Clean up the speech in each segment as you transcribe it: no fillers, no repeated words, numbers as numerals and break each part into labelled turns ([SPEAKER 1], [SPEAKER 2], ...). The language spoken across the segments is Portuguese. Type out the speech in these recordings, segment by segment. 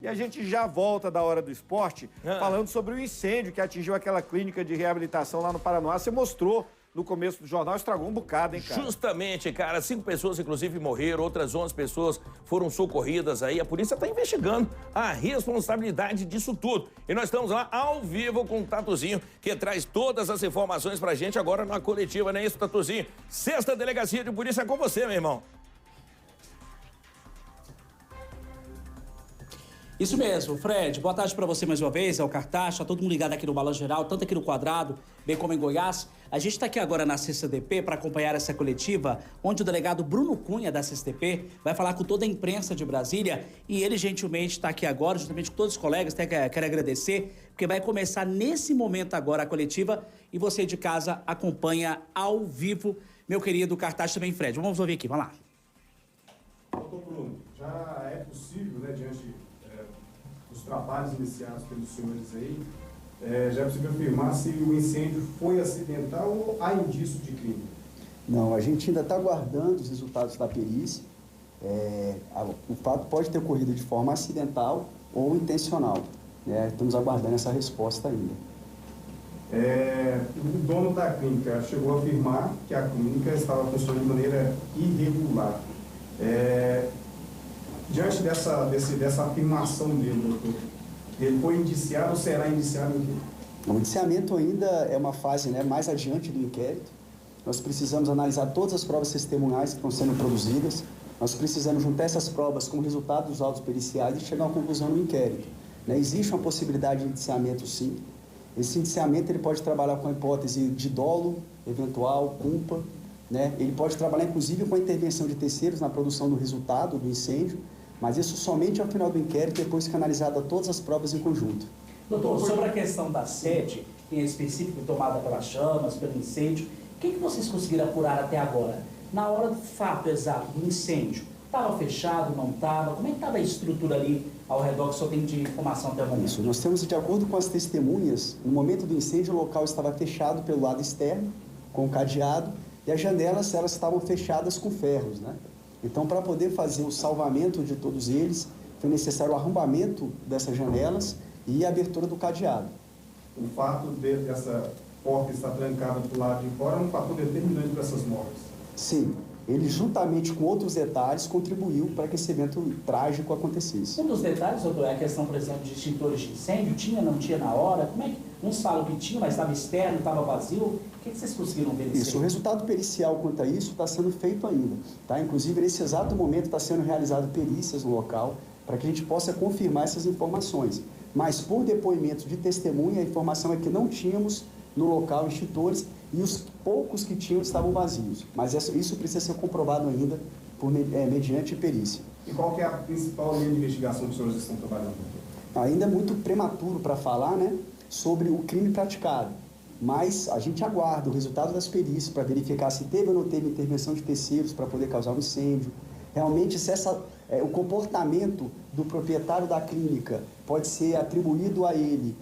[SPEAKER 1] a gente já volta da Hora do Esporte falando sobre o incêndio que atingiu aquela clínica de reabilitação lá no Paraná. Você mostrou no começo do jornal, estragou um bocado, hein, cara?
[SPEAKER 2] Justamente, cara. 5 pessoas, inclusive, morreram, outras 11 pessoas foram socorridas aí. A polícia está investigando a responsabilidade disso tudo. E nós estamos lá ao vivo com o Tatuzinho, que traz todas as informações pra gente agora na coletiva, não é isso, Tatuzinho? 6ª Delegacia de Polícia é com você, meu irmão.
[SPEAKER 3] Isso mesmo, Fred. Boa tarde para você mais uma vez, ao Cartacho, tá todo mundo ligado aqui no Balanço Geral, tanto aqui no Quadrado, bem como em Goiás. A gente está aqui agora na CCDP para acompanhar essa coletiva, onde o delegado Bruno Cunha, da CCDP, vai falar com toda a imprensa de Brasília e ele gentilmente está aqui agora, juntamente com todos os colegas. Até quero agradecer, porque vai começar nesse momento agora a coletiva e você de casa acompanha ao vivo, meu querido Cartacho também, Fred. Vamos ouvir aqui, vamos lá.
[SPEAKER 4] Doutor Bruno, já é possível, né, diante dos trabalhos iniciados pelos senhores aí, já é possível afirmar se o incêndio foi acidental ou há indício de crime?
[SPEAKER 5] Não, a gente ainda está aguardando os resultados da perícia. O fato pode ter ocorrido de forma acidental ou intencional, né? Estamos aguardando essa resposta ainda.
[SPEAKER 4] O dono da clínica chegou a afirmar que a clínica estava funcionando de maneira irregular. Diante dessa afirmação dele, doutor, ele foi indiciado ou será indiciado em quê?
[SPEAKER 5] O indiciamento ainda é uma fase, né, mais adiante do inquérito. Nós precisamos analisar todas as provas testemunhais que estão sendo produzidas. Nós precisamos juntar essas provas com o resultado dos autos periciais e chegar a uma conclusão no inquérito. Né? Existe uma possibilidade de indiciamento, sim. Esse indiciamento ele pode trabalhar com a hipótese de dolo, eventual, culpa. Né? Ele pode trabalhar, inclusive, com a intervenção de terceiros na produção do resultado do incêndio, mas isso somente ao final do inquérito, depois que analisada todas as provas em conjunto.
[SPEAKER 3] Doutor, sobre a questão da sede, em específico tomada pelas chamas, pelo incêndio, o que vocês conseguiram apurar até agora? Na hora do fato exato do incêndio, estava fechado, não estava? Como é que estava a estrutura ali ao redor que só tem de informação até o momento?
[SPEAKER 5] Isso, nós temos, de acordo com as testemunhas, no momento do incêndio o local estava fechado pelo lado externo, com cadeado, e as janelas elas estavam fechadas com ferros, né? Então, para poder fazer o salvamento de todos eles, foi necessário o arrombamento dessas janelas e a abertura do cadeado.
[SPEAKER 4] O fato dessa porta estar trancada do lado de fora é um fator determinante para essas mortes?
[SPEAKER 5] Sim, ele juntamente com outros detalhes contribuiu para que esse evento trágico acontecesse.
[SPEAKER 3] Um dos detalhes, doutor, é a questão, por exemplo, de extintores de incêndio. Tinha, não tinha na hora? Como é que uns falam que tinha, mas estava externo, estava vazio? O que vocês conseguiram ver?
[SPEAKER 5] Isso, o resultado pericial quanto a isso está sendo feito ainda. Tá? Inclusive, nesse exato momento está sendo realizado perícias no local para que a gente possa confirmar essas informações. Mas por depoimento de testemunha, a informação é que não tínhamos no local extintores e os poucos que tinham estavam vazios. Mas isso precisa ser comprovado ainda mediante perícia.
[SPEAKER 4] E qual que é a principal linha de investigação que os senhores estão trabalhando?
[SPEAKER 5] Ainda é muito prematuro para falar, né, sobre o crime praticado. Mas a gente aguarda o resultado das perícias para verificar se teve ou não teve intervenção de terceiros para poder causar um incêndio. Realmente, se o comportamento do proprietário da clínica pode ser atribuído a ele,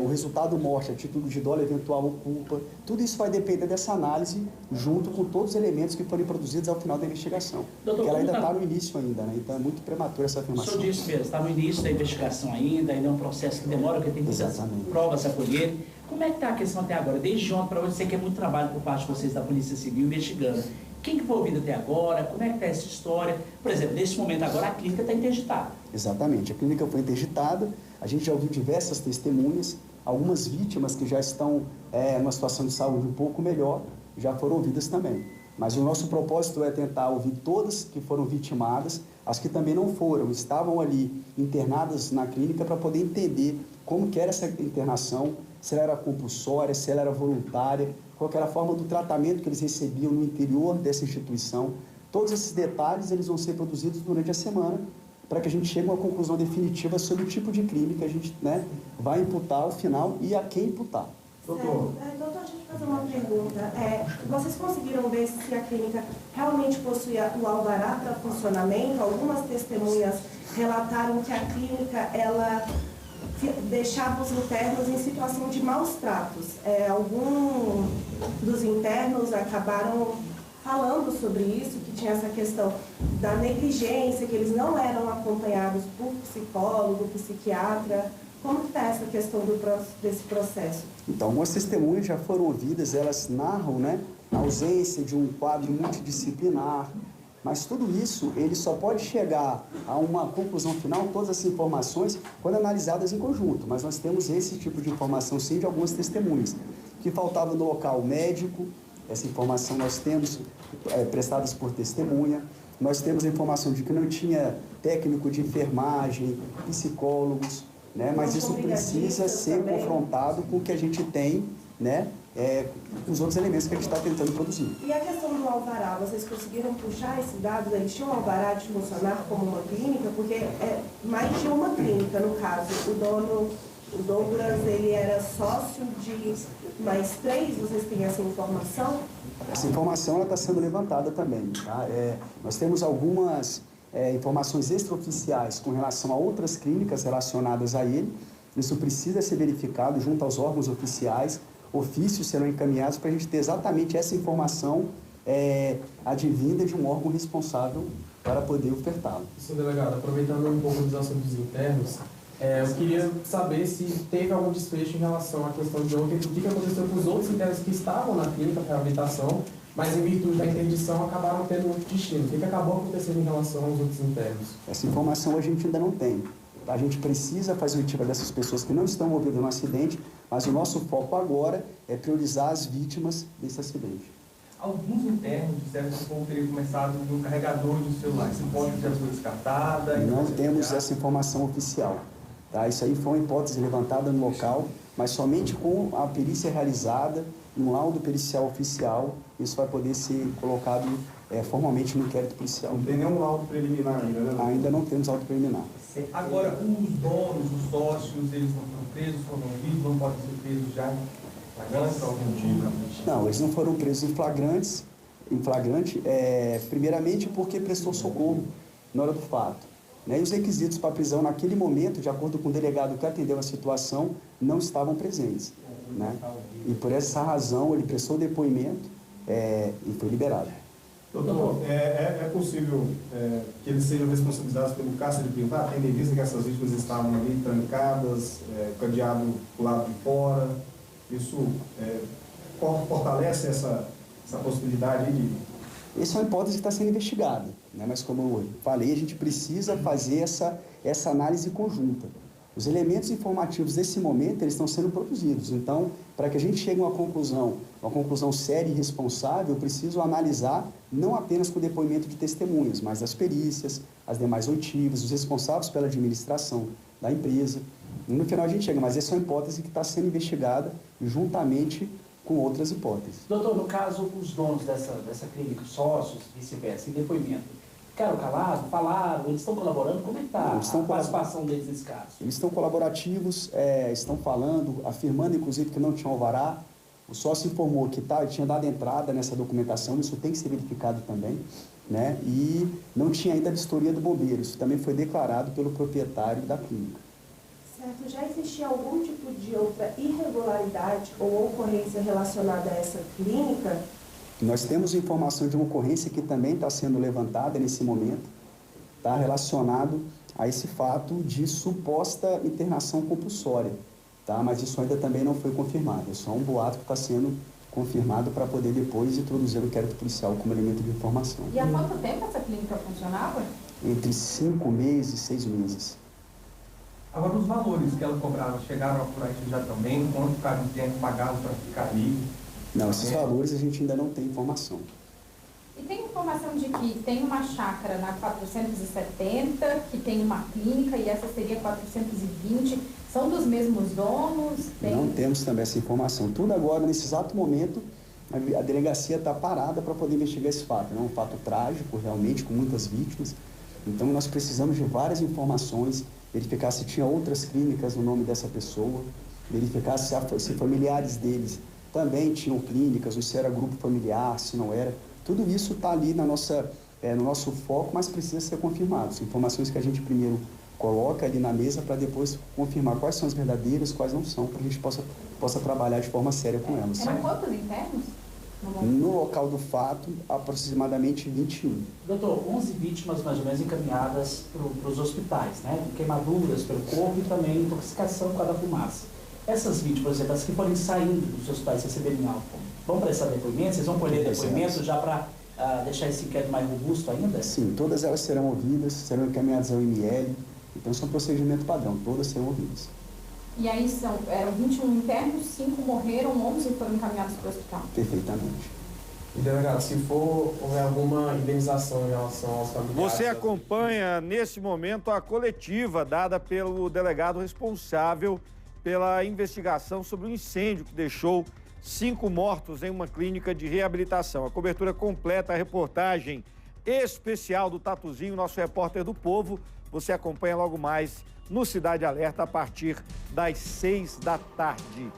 [SPEAKER 5] o resultado morte, a título de dolo eventual ou culpa, tudo isso vai depender dessa análise, junto com todos os elementos que forem produzidos ao final da investigação.
[SPEAKER 3] Doutor,
[SPEAKER 5] porque ela ainda está no início ainda, né? Então é muito prematuro essa afirmação.
[SPEAKER 3] O senhor disse mesmo, está no início da investigação ainda é um processo que demora, porque tem muitas provas a colher. Como é que está a questão até agora? Desde ontem para hoje, sei que é muito trabalho por parte de vocês da Polícia Civil investigando. Quem que foi ouvido até agora? Como é que está essa história? Por exemplo, nesse momento agora a clínica está interditada.
[SPEAKER 5] Exatamente, a clínica foi interditada, a gente já ouviu diversas testemunhas, algumas vítimas que já estão numa situação de saúde um pouco melhor, já foram ouvidas também. Mas o nosso propósito é tentar ouvir todas que foram vitimadas, as que também não foram, estavam ali internadas na clínica para poder entender como que era essa internação, se ela era compulsória, se ela era voluntária, qual era a forma do tratamento que eles recebiam no interior dessa instituição. Todos esses detalhes eles vão ser produzidos durante a semana para que a gente chegue a uma conclusão definitiva sobre o tipo de crime que a gente, né, vai imputar ao final e a quem imputar.
[SPEAKER 4] Doutor.
[SPEAKER 6] Doutor, deixa eu te fazer uma pergunta. Vocês conseguiram ver se a clínica realmente possuía o alvará para funcionamento? Algumas testemunhas relataram que a clínica ela deixava os internos em situação de maus tratos. Alguns dos internos acabaram falando sobre isso, que tinha essa questão da negligência, que eles não eram acompanhados por psicólogo, psiquiatra. Como que está essa questão desse processo?
[SPEAKER 5] Então, algumas testemunhas já foram ouvidas, elas narram, né, a ausência de um quadro multidisciplinar, mas tudo isso, ele só pode chegar a uma conclusão final, todas as informações, quando analisadas em conjunto. Mas nós temos esse tipo de informação, sim, de algumas testemunhas. Que faltava no local médico, essa informação nós temos prestadas por testemunha. Nós temos a informação de que não tinha técnico de enfermagem, psicólogos, né? Mas isso precisa ser confrontado com o que a gente tem, né? Os outros elementos que a gente está tentando produzir.
[SPEAKER 6] E a questão do alvará, vocês conseguiram puxar esse dado? Eles tinham alvará de funcionar como uma clínica? Porque é mais de uma clínica, no caso. O Douglas, ele era sócio de mais 3, vocês têm essa informação?
[SPEAKER 5] Essa informação está sendo levantada também. Tá? Nós temos algumas informações extraoficiais com relação a outras clínicas relacionadas a ele. Isso precisa ser verificado junto aos órgãos oficiais. Ofícios serão encaminhados para a gente ter exatamente essa informação advinda de um órgão responsável para poder ofertá-lo.
[SPEAKER 7] Sim, delegado, aproveitando um pouco dos assuntos internos, eu queria saber se teve algum desfecho em relação à questão de ontem, do que aconteceu com os outros internos que estavam na clínica para reabilitação, mas em virtude da interdição acabaram tendo outro destino. O que acabou acontecendo em relação aos outros internos?
[SPEAKER 5] Essa informação a gente ainda não tem. A gente precisa fazer oitiva dessas pessoas que não estão envolvidas no acidente, mas o nosso foco agora é priorizar as vítimas desse acidente.
[SPEAKER 8] Alguns internos disseram que o fogo teria começado no carregador de celular. Essa hipótese já foi descartada?
[SPEAKER 5] Não temos essa informação oficial. Tá? Isso aí foi uma hipótese levantada no local, mas somente com a perícia realizada, um laudo pericial oficial, isso vai poder ser colocado formalmente no inquérito policial.
[SPEAKER 4] Não tem nenhum laudo preliminar ainda, né?
[SPEAKER 5] Ainda não temos laudo preliminar.
[SPEAKER 8] Agora, os donos, os sócios, eles não foram presos, foram ouvidos, não podem ser presos já em flagrante ou algum tipo?
[SPEAKER 5] Não, eles não foram presos em flagrante, primeiramente porque prestou socorro na hora do fato. Né? E os requisitos para a prisão naquele momento, de acordo com o delegado que atendeu a situação, não estavam presentes. Né? E por essa razão ele prestou depoimento e foi liberado.
[SPEAKER 4] Doutor, é possível que eles sejam responsabilizados pelo cárcere privado, tendo em vista que essas vítimas estavam ali trancadas, cadeado do lado de fora? Isso fortalece essa possibilidade de...
[SPEAKER 5] Essa é uma hipótese que está sendo investigada, né? Mas como eu falei, a gente precisa fazer essa análise conjunta. Os elementos informativos desse momento, eles estão sendo produzidos. Então, para que a gente chegue a uma conclusão séria e responsável, eu preciso analisar não apenas com o depoimento de testemunhas, mas das perícias, as demais oitivas, os responsáveis pela administração da empresa. E no final a gente chega, mas essa é uma hipótese que está sendo investigada juntamente com outras hipóteses.
[SPEAKER 3] Doutor, no caso, os donos dessa clínica, sócios, vice-versa, em depoimento, ficaram calados, falaram, eles estão colaborando? Como é que está a participação deles nesse caso?
[SPEAKER 5] Eles estão colaborativos, estão falando, afirmando inclusive que não tinham alvará. O sócio informou que tinha dado entrada nessa documentação, isso tem que ser verificado também, né? E não tinha ainda a vistoria do bombeiro, isso também foi declarado pelo proprietário da clínica.
[SPEAKER 6] Certo, já existia algum tipo de outra irregularidade ou ocorrência relacionada a essa clínica?
[SPEAKER 5] Nós temos informação de uma ocorrência que também está sendo levantada nesse momento, está relacionado a esse fato de suposta internação compulsória, tá? Mas isso ainda também não foi confirmado, é só um boato que está sendo confirmado para poder depois introduzir o inquérito policial como elemento de informação.
[SPEAKER 9] E há quanto tempo essa clínica funcionava?
[SPEAKER 5] Entre 5 meses e 6 meses.
[SPEAKER 8] Agora, os valores que ela cobrava, chegaram a apurar isso já também? Quanto ficaram de tempo pagado para ficar ali?
[SPEAKER 5] Não, esses valores a gente ainda não tem informação.
[SPEAKER 9] E tem informação de que tem uma chácara na 470, que tem uma clínica e essa seria 420. São dos mesmos donos?
[SPEAKER 5] Não temos também essa informação. Tudo agora, nesse exato momento, a delegacia está parada para poder investigar esse fato. É um fato trágico, realmente, com muitas vítimas. Então, nós precisamos de várias informações, verificar se tinha outras clínicas no nome dessa pessoa, verificar se familiares deles também tinham clínicas, ou se era grupo familiar, se não era. Tudo isso está ali no nosso foco, mas precisa ser confirmado. São informações que a gente primeiro coloca ali na mesa para depois confirmar quais são as verdadeiras, quais não são, para que a gente possa trabalhar de forma séria com elas.
[SPEAKER 9] Eram quantos internos?
[SPEAKER 5] No local do fato, aproximadamente 21.
[SPEAKER 3] Doutor, 11 vítimas mais ou menos encaminhadas para os hospitais, né? Queimaduras pelo corpo e também intoxicação por causa da fumaça. Essas vítimas, por exemplo, as que forem saindo dos hospitais receberem álcool, vão prestar depoimento? Vocês vão colher depoimento já para deixar esse inquérito mais robusto ainda?
[SPEAKER 5] Sim, todas elas serão ouvidas, serão encaminhadas ao IML, então são procedimento padrão, todas serão ouvidas.
[SPEAKER 9] E aí eram 21 internos, 5 morreram, 11 foram encaminhados para o hospital?
[SPEAKER 5] Perfeitamente.
[SPEAKER 7] E, delegado, se houver alguma indenização em relação aos familiares...
[SPEAKER 1] Você acompanha, nesse momento, a coletiva dada pelo delegado responsável pela investigação sobre o incêndio que deixou 5 mortos em uma clínica de reabilitação. A cobertura completa, a reportagem especial do Tatuzinho, nosso repórter do Povo. Você acompanha logo mais no Cidade Alerta a partir das 6 da tarde.